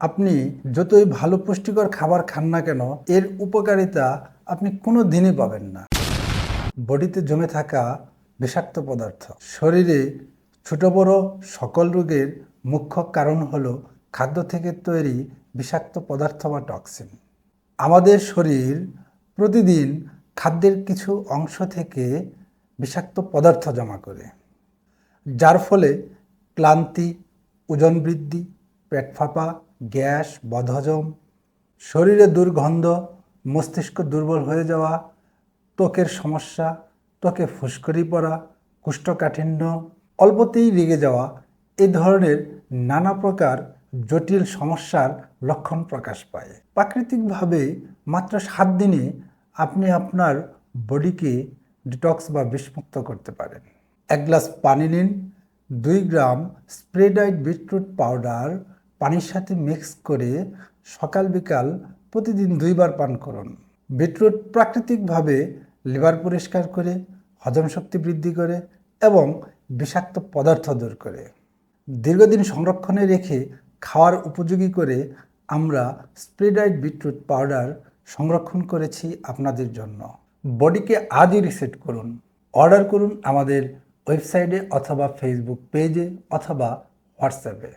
আপনি যতই ভালো পুষ্টিকর খাবার খান না কেন, এর উপকারিতা আপনি কোনো দিনই পাবেন না। বডিতে জমে থাকা বিষাক্ত পদার্থ শরীরে ছোট বড় সকল রোগের মুখ্য কারণ হলো খাদ্য থেকে তৈরি বিষাক্ত পদার্থ বা টক্সিন। আমাদের শরীর প্রতিদিন খাদ্যের কিছু অংশ থেকে বিষাক্ত পদার্থ জমা করে, যার ফলে ক্লান্তি, ওজন বৃদ্ধি, পেট ফাঁপা, গ্যাস, বদহজম, শরীরে দুর্গন্ধ, মস্তিষ্ক দুর্বল হয়ে যাওয়া, ত্বকের সমস্যা, ত্বকে ফুসকুড়ি পড়া, কোষ্ঠকাঠিন্য, অল্পতেই রেগে যাওয়া, এই ধরনের নানা প্রকার জটিল সমস্যার লক্ষণ প্রকাশ পায়। প্রাকৃতিকভাবে মাত্র 7 দিনে আপনি আপনার বডিকে ডিটক্স বা বিষমুক্ত করতে পারেন। 1 গ্লাস পানি নিন, 2 গ্রাম স্প্রেডাইড বিটরুট পাউডার পানির সাথে মিক্স করে সকাল বিকাল প্রতিদিন 2 বার পান করুন। বিটরুট প্রাকৃতিকভাবে লিভার পরিষ্কার করে, হজম শক্তি বৃদ্ধি করে এবং বিষাক্ত পদার্থ দূর করে। দীর্ঘদিন সংরক্ষণে রেখে খাওয়ার উপযোগী করে আমরা স্প্রেডাইড বিটরুট পাউডার সংরক্ষণ করেছি আপনাদের জন্য। বডিকে আজই রিসেট করুন। অর্ডার করুন আমাদের ওয়েবসাইটে অথবা ফেসবুক পেজে অথবা হোয়াটসঅ্যাপে।